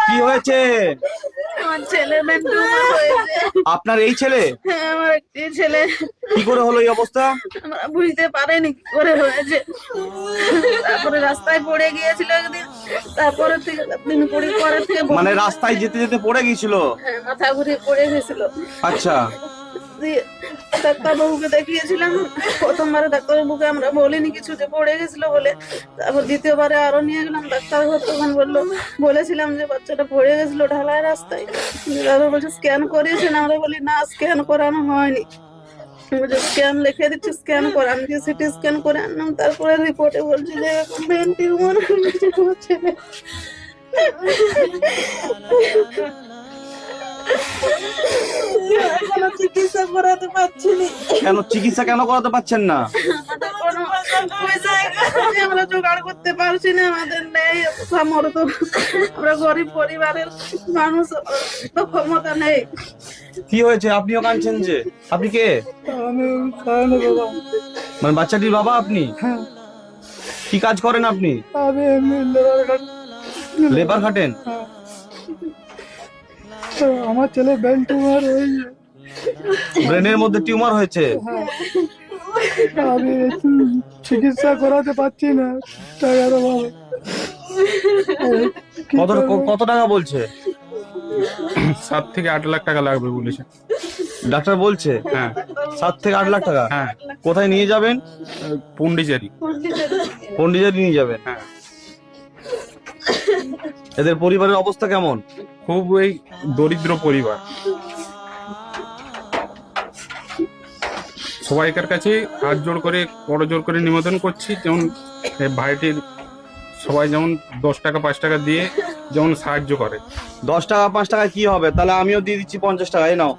কি হয়েছে? আমার ছেলে টিউমার হয়েছে। আপনার এই ছেলে? হ্যাঁ, আমার একটি ছেলে। কি করে হলো এই অবস্থা? আমরা বুঝতে পারিনি কি করে হয়েছে। তারপরে রাস্তায় পড়ে গিয়েছিল একদিন, তারপরে থেকে দিন পরে থেকে মানে রাস্তায় যেতে যেতে পড়ে গিয়েছিল? হ্যাঁ, মাথা ঘুরে পড়ে গেছিল। আচ্ছা, দিয়ে ডাক্তারবাবুকে দেখিয়েছিলাম। প্রথমবারে ডাক্তারবাবুকে আমরা বলিনি কিছু যে পড়ে গেছিল বলে। তারপর দ্বিতীয়বারে আরো নিয়ে গেলাম ডাক্তারবাবু, তখন বলেছিলাম যে বাচ্চাটা পড়ে গেছিল ঢালাই রাস্তায়। তারপর বলছে স্ক্যান করিয়েছেন, আমরা বলি না স্ক্যান করানো হয়নি। বলছে স্ক্যান লিখে দিচ্ছি, স্ক্যান করে আমি সিটি স্ক্যান করে আনলাম। তারপরে রিপোর্টে বলছি যে ব্রেন টিউমার হচ্ছে। এখনো চিকিৎসা করাতে পারছি না। কেন চিকিৎসা কেন করাতে পারছেন না? কোনো পয়সা আমরা জোগাড় করতে পারছি না, আমাদের নেই সামর্থ্য। আমরা গরিব পরিবারের মানুষ, তো ক্ষমতা নেই। কি হয়েছে? আপনিও কাঁদছেন যে? আপনি কে? মানে বাচ্চাটির বাবা আপনি? কি কাজ করেন আপনি? লেবার খাটেন? আমার ছেলে ব্রেন টিউমার হয়েছে। ব্রেনের মধ্যে টিউমার হয়েছে? আমি চিকিৎসা করাতে পারছি না টাকার অভাবে। কত কত টাকা বলছে? 7 থেকে 8 লাখ টাকা লাগবে বলেছে। ডাক্তার বলছে? হ্যাঁ 7 থেকে 8 লাখ টাকা? হ্যাঁ, কোথায় নিয়ে যাবেন? পন্ডিচেরি। পন্ডিচেরি নিয়ে যাবেন? হ্যাঁ, এদের পরিবারের অবস্থা কেমন? খুব এই দরিদ্র পরিবার। সবাইকার কাছে হাত জোড় করে করজোড় করে নিবেদন করছি, যেমন এই ভাইটির সবাই যেমন 10 টাকা 5 টাকা দিয়ে যেমন সাহায্য করে। 10 টাকা 5 টাকা কি হবে? তাহলে আমিও দিয়ে দিচ্ছি 50 টাকা। এই নাও,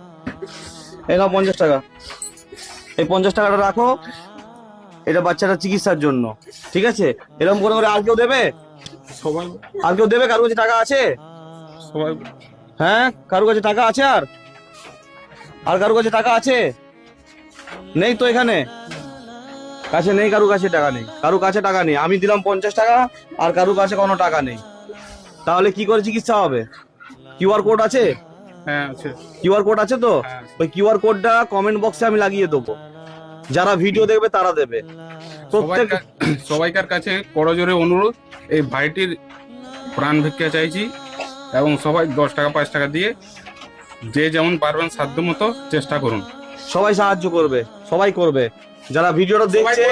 এই নাও 50 টাকা। এই 50 টাকাটা রাখো, এটা বাচ্চাটা চিকিৎসার জন্য, ঠিক আছে? এরকম করে করে আর কেউ দেবে? সবাই আর কেউ দেবে? কারোর কাছে টাকা আছে? সবাই হ্যাঁ, কারোর কাছে টাকা আছে? আর কারোর কাছে টাকা আছে? নেই তো এখানে কাছে নেই, কারোর কাছে টাকা নেই, কারোর কাছে টাকা নেই। আমি দিলাম 50 টাকা, আর কারোর কাছে কোনো টাকা নেই। তাহলে কি করে চিকিৎসা হবে? কিউআর কোড আছে? হ্যাঁ আছে। কিউআর কোড আছে তো? হ্যাঁ। ওই কিউআর কোডটা কমেন্ট বক্সে আমি লাগিয়ে দেবো, যারা ভিডিও দেখবে তারা দেবে। প্রত্যেক সবাইকার কাছে করজোরে অনুরোধ, এই ভাইটির প্রাণ ভিক্ষা চাইছি, এবং সবাই 10 টাকা 5 টাকা দিয়ে যে যেমন পারবেন সাধ্য মতো চেষ্টা করুন। সবাই সাহায্য করবে, সবাই করবে, যারা ভিডিওটা দেখছে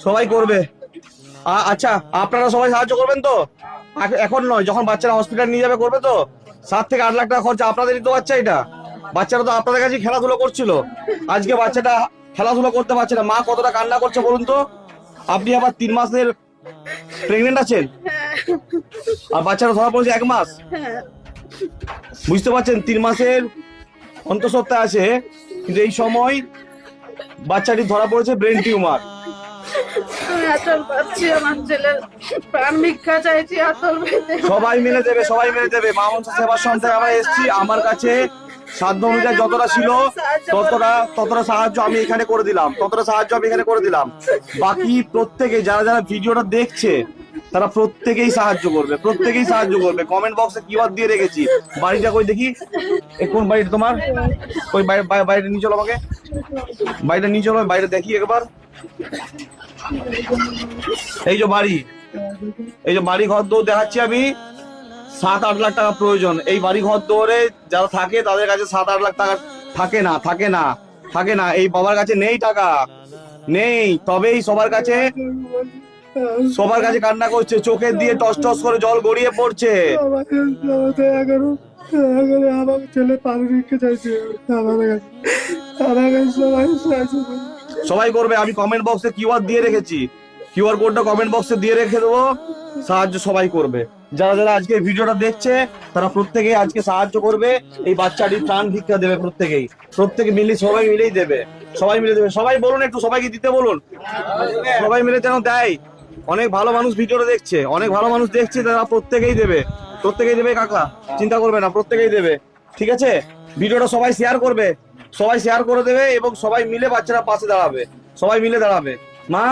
সবাই করবে। আচ্ছা, আপনারা সবাই সাহায্য করবেন তো? এখন নয়, যখন বাচ্চারা হসপিটাল নিয়ে যাবে করবে তো? 7 থেকে 8 লাখ টাকা খরচা আপনাদেরই তো বাচ্চা। এটা বাচ্চারা তো আপনাদের কাছে খেলাধুলো করছিল, আজকে বাচ্চাটা খেলাধুলো করতে পারছে না। মা কতটা কান্না করছে বলুন তো? আপনি আবার 3 মাসের প্রেগনেন্ট আছেন, আর বাচ্চাটা ধরা পড়েছে 1 মাস। বুঝতে পারছেন? 3 মাসের অন্তঃসত্ত্বা আছে, কিন্তু এই সময় বাচ্চাটি ধরা পড়েছে ব্রেন টিউমার। আমি আতল পাচ্ছি, আমার ছেলের প্রাণ ভিক্ষা চাইছি, আতল পেতে। সবাই মিলে দেবে, সবাই মিলে দেবে। মা মনসা সেবা সং থেকে আমরা এসেছি, আমার কাছে সাধ্য অনুযায়ী যতটা ছিল ততটা সাহায্য আমি এখানে করে দিলাম, বাকি প্রত্যেকে যারা যারা ভিডিওটা দেখছে তারা প্রত্যেকেই সাহায্য করবে, কমেন্ট বক্সে কিওয়ার্ড দিয়ে রেখেছি। বাড়িটা কই দেখি, কোন বাড়িটা তোমার? ওই বাড়িটা নিয়ে চলো, আমাকে বাড়িটা নিয়ে চলো, বাইরে দেখি একবার। এই যে বাড়ি, এই যে বাড়ি ঘর দৌড় দেখাচ্ছি আমি। 7-8 লাখ টাকা প্রয়োজন। এই বাড়ি ঘর দৌড়ে যারা থাকে তাদের কাছে 7-8 লাখ টাকা থাকে না। এই বাবার কাছে নেই, টাকা নেই, তবেই সবার কাছে কান্না করছে, চোখের দিয়ে টস টস করে জল গড়িয়ে পড়ছে। আমার ছেলে প্রাণ ভিক্ষা চাইছে আমার কাছে। সবাই করবে। আমি কমেন্ট বক্সে কিউআর দিয়ে রেখেছি, কিউআর কোডটা কমেন্ট বক্সে দিয়ে রেখে দেবো। সাহায্য সবাই করবে, যারা যারা আজকে ভিডিওটা দেখছে তারা প্রত্যেকে আজকে সাহায্য করবে। এই বাচ্চাটির প্রাণ ভিক্ষা দেবে প্রত্যেকে মিলে, সবাই মিলেই দেবে, সবাই বলুন একটু, সবাইকে দিতে বলুন, সবাই মিলে যেন দেয়। অনেক ভালো মানুষ ভিডিওটা দেখছে, তারা প্রত্যেকেই দেবে কাকা, চিন্তা করবে না, প্রত্যেকেই দেবে, ঠিক আছে? ভিডিওটা সবাই শেয়ার করবে, সবাই শেয়ার করে দেবে, এবং সবাই মিলে বাচ্চারা পাশে দাঁড়াবে, সবাই মিলে দাঁড়াবে। মা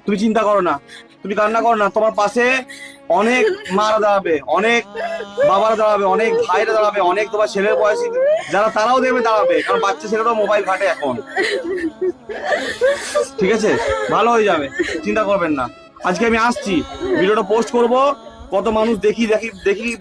তুমি চিন্তা করো না, তুমি কান্না করো না, তোমার পাশে অনেক মারা দাঁড়াবে, অনেক বাবারা দাঁড়াবে, অনেক ভাইরা দাঁড়াবে, অনেক তোমার ছেলের বয়সী যারা তারাও দেখবে দাঁড়াবে, কারণ বাচ্চা ছেলেরাও মোবাইল ঘাটে এখন। ঠিক আছে, ভালো হয়ে যাবে, চিন্তা করবেন না। আজকে আমি আসছি, ভিডিওটা পোস্ট করব, কত মানুষ দেখি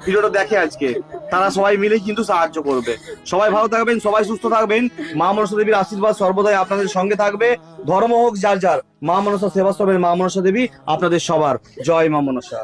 ভিডিওটা দেখে আজকে, তারা সবাই মিলে কিন্তু সাহায্য করবে। সবাই ভালো থাকবেন, সবাই সুস্থ থাকবেন। মা মনসা দেবীর আশীর্বাদ সর্বদাই আপনাদের সঙ্গে থাকবে। ধর্ম হোক যার যার, মা মনসা সেবা করবেন। মা মনসা দেবী আপনাদের সবার। জয় মা মনসা।